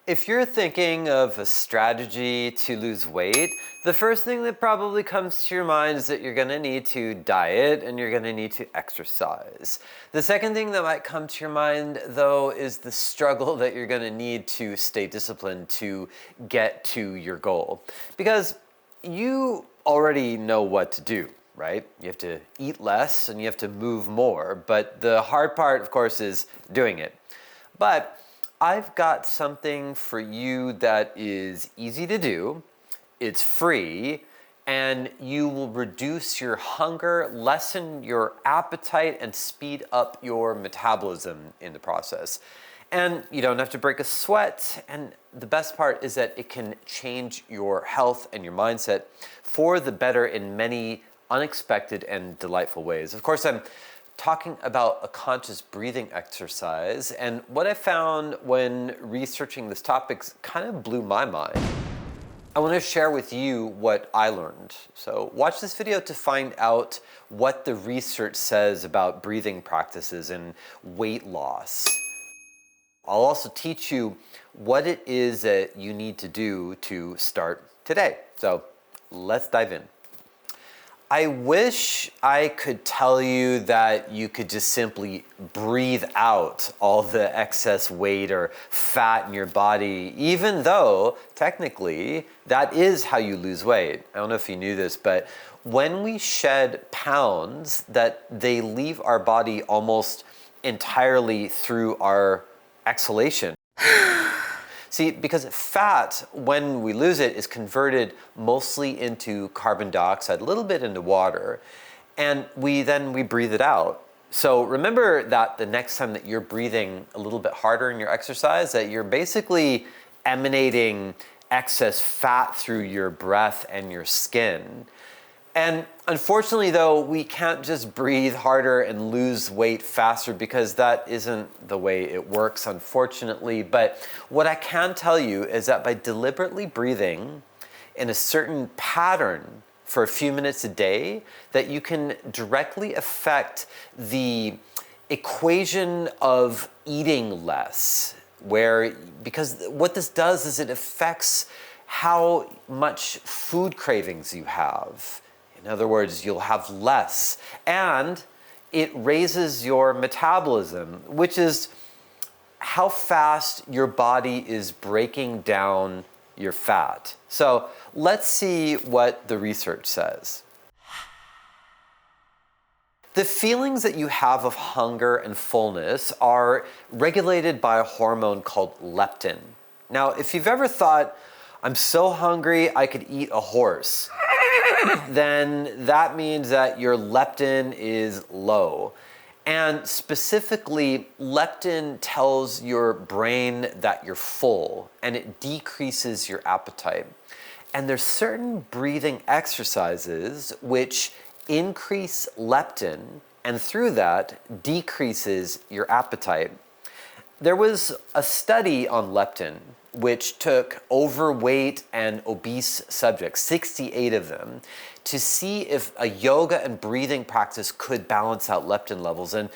If you're thinking of a strategy to lose weight, the first thing that probably comes to your mind is that you're gonna need to diet and you're gonna need to exercise. The second thing that might come to your mind, though, is the struggle that you're gonna need to stay disciplined to get to your goal. Because you already know what to do, right? You have to eat less and you have to move more, but the hard part, of course, is doing it. But I've got something for you that is easy to do, it's free, and you will reduce your hunger, lessen your appetite, and speed up your metabolism in the process. And you don't have to break a sweat, and the best part is that it can change your health and your mindset for the better in many unexpected and delightful ways. Of course, I'm talking about a conscious breathing exercise, and what I found when researching this topic kind of blew my mind. I want to share with you what I learned. So watch this video to find out what the research says about breathing practices and weight loss. I'll also teach you what it is that you need to do to start today. So let's dive in. I wish I could tell you that you could just simply breathe out all the excess weight or fat in your body, even though technically that is how you lose weight. I don't know if you knew this, but when we shed pounds, that they leave our body almost entirely through our exhalation. See, because fat, when we lose it, is converted mostly into carbon dioxide, a little bit into water, and we breathe it out. So remember that the next time that you're breathing a little bit harder in your exercise, that you're basically emanating excess fat through your breath and your skin. And unfortunately, though, we can't just breathe harder and lose weight faster because that isn't the way it works, unfortunately. But what I can tell you is that by deliberately breathing in a certain pattern for a few minutes a day, that you can directly affect the equation of eating less, because what this does is it affects how much food cravings you have. In other words, you'll have less, and it raises your metabolism, which is how fast your body is breaking down your fat. So let's see what the research says. The feelings that you have of hunger and fullness are regulated by a hormone called leptin. Now, if you've ever thought, I'm so hungry I could eat a horse, then that means that your leptin is low. And specifically, leptin tells your brain that you're full and it decreases your appetite. And there's certain breathing exercises which increase leptin and through that decreases your appetite. There was a study on leptin which took overweight and obese subjects, 68 of them, to see if a yoga and breathing practice could balance out leptin levels and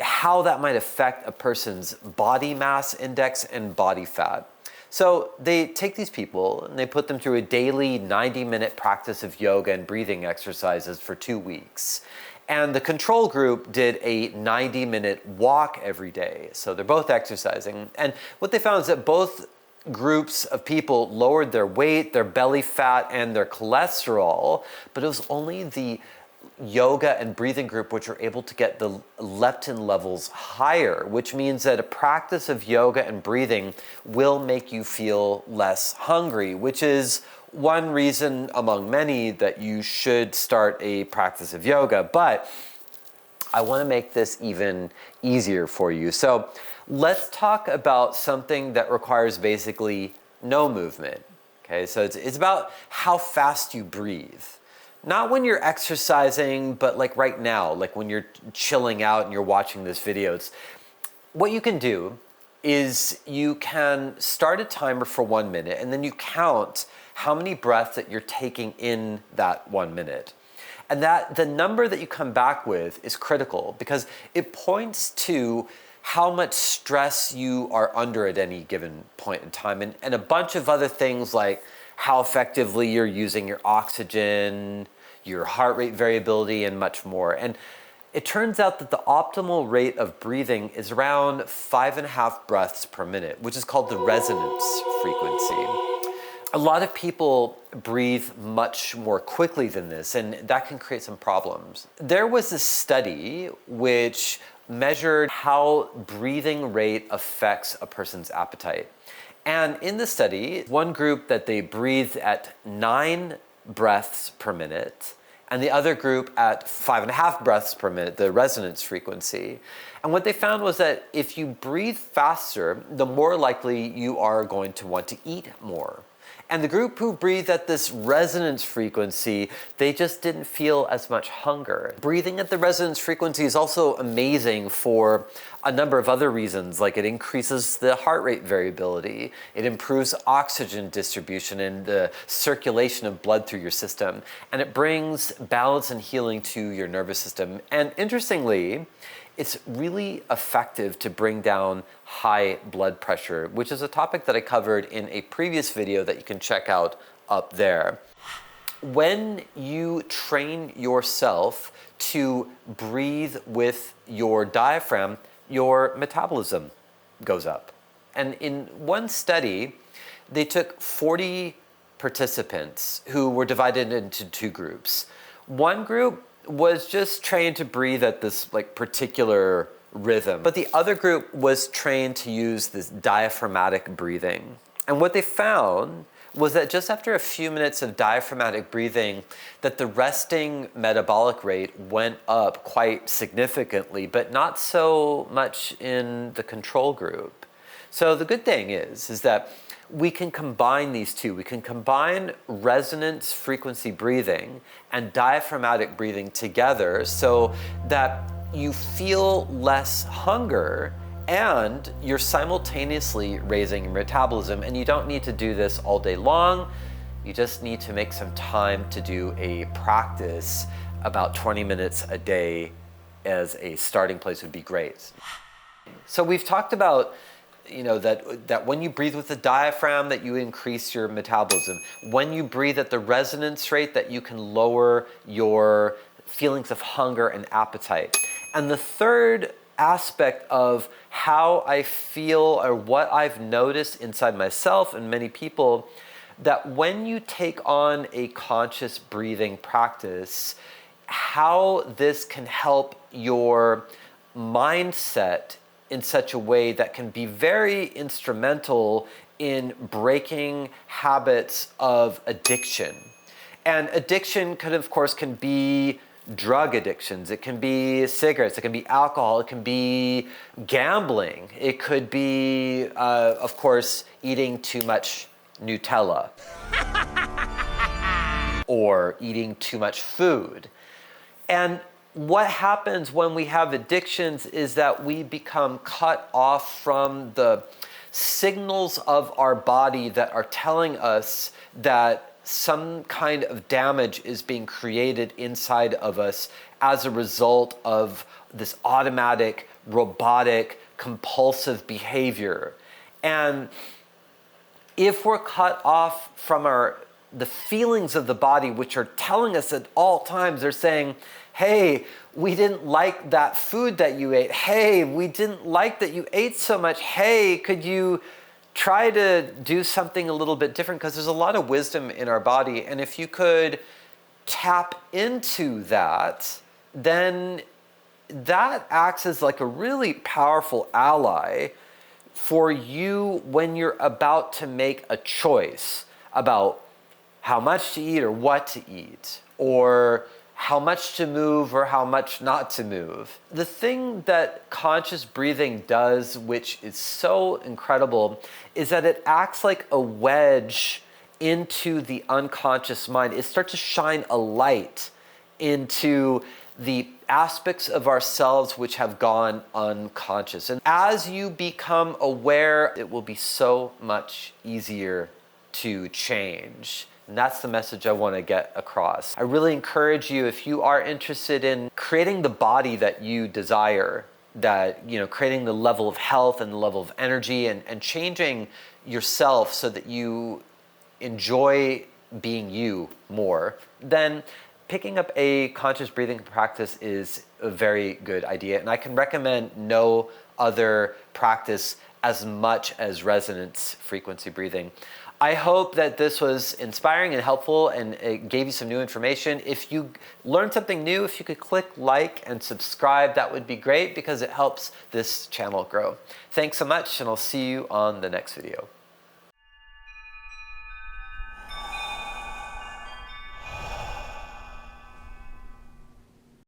how that might affect a person's body mass index and body fat. So they take these people and they put them through a daily 90-minute practice of yoga and breathing exercises for 2 weeks. And the control group did a 90-minute walk every day. So they're both exercising. And what they found is that both groups of people lowered their weight, their belly fat, and their cholesterol, but it was only the yoga and breathing group which were able to get the leptin levels higher, which means that a practice of yoga and breathing will make you feel less hungry, which is one reason among many that you should start a practice of yoga. But I want to make this even easier for you. So let's talk about something that requires basically no movement. Okay, so it's about how fast you breathe. Not when you're exercising, but like right now, like when you're chilling out and you're watching this video. What you can do is you can start a timer for 1 minute and then you count how many breaths that you're taking in that 1 minute. And that the number that you come back with is critical because it points to how much stress you are under at any given point in time, and a bunch of other things like how effectively you're using your oxygen, your heart rate variability, and much more. And it turns out that the optimal rate of breathing is around 5.5 breaths per minute, which is called the resonance frequency. A lot of people breathe much more quickly than this, and that can create some problems. There was a study which measured how breathing rate affects a person's appetite. And in the study, one group that they breathed at 9 breaths per minute, and the other group at 5.5 breaths per minute, the resonance frequency. And what they found was that if you breathe faster, the more likely you are going to want to eat more. And the group who breathed at this resonance frequency, they just didn't feel as much hunger. Breathing at the resonance frequency is also amazing for a number of other reasons, like it increases the heart rate variability, it improves oxygen distribution and the circulation of blood through your system, and it brings balance and healing to your nervous system. And interestingly, it's really effective to bring down high blood pressure, which is a topic that I covered in a previous video that you can check out up there. When you train yourself to breathe with your diaphragm, your metabolism goes up. And in one study, they took 40 participants who were divided into 2 groups. One group was just trained to breathe at this particular rhythm, but the other group was trained to use this diaphragmatic breathing. And what they found was that just after a few minutes of diaphragmatic breathing, that the resting metabolic rate went up quite significantly, but not so much in the control group. So the good thing is that we can combine these two. We can combine resonance frequency breathing and diaphragmatic breathing together so that you feel less hunger and you're simultaneously raising your metabolism. And you don't need to do this all day long. You just need to make some time to do a practice. About 20 minutes a day as a starting place would be great. So we've talked about that when you breathe with the diaphragm, that you increase your metabolism. When you breathe at the resonance rate, that you can lower your feelings of hunger and appetite. And the third aspect of how I feel or what I've noticed inside myself and many people, that when you take on a conscious breathing practice, how this can help your mindset in such a way that can be very instrumental in breaking habits of addiction. And addiction can be drug addictions, it can be cigarettes, it can be alcohol, it can be gambling, it could be, of course, eating too much Nutella or eating too much food. And what happens when we have addictions is that we become cut off from the signals of our body that are telling us that some kind of damage is being created inside of us as a result of this automatic, robotic, compulsive behavior. And if we're cut off from the feelings of the body, which are telling us at all times, they're saying, hey, we didn't like that food that you ate. Hey, we didn't like that you ate so much. Hey, could you try to do something a little bit different? Because there's a lot of wisdom in our body. And if you could tap into that, then that acts as like a really powerful ally for you when you're about to make a choice about how much to eat or what to eat, or how much to move or how much not to move. The thing that conscious breathing does, which is so incredible, is that it acts like a wedge into the unconscious mind. It starts to shine a light into the aspects of ourselves which have gone unconscious. And as you become aware, it will be so much easier to change. And that's the message I want to get across. I really encourage you, if you are interested in creating the body that you desire, creating the level of health and the level of energy and changing yourself so that you enjoy being you more, then picking up a conscious breathing practice is a very good idea. And I can recommend no other practice as much as resonance frequency breathing. I hope that this was inspiring and helpful and it gave you some new information. If you learned something new, if you could click like and subscribe, that would be great because it helps this channel grow. Thanks so much, and I'll see you on the next video.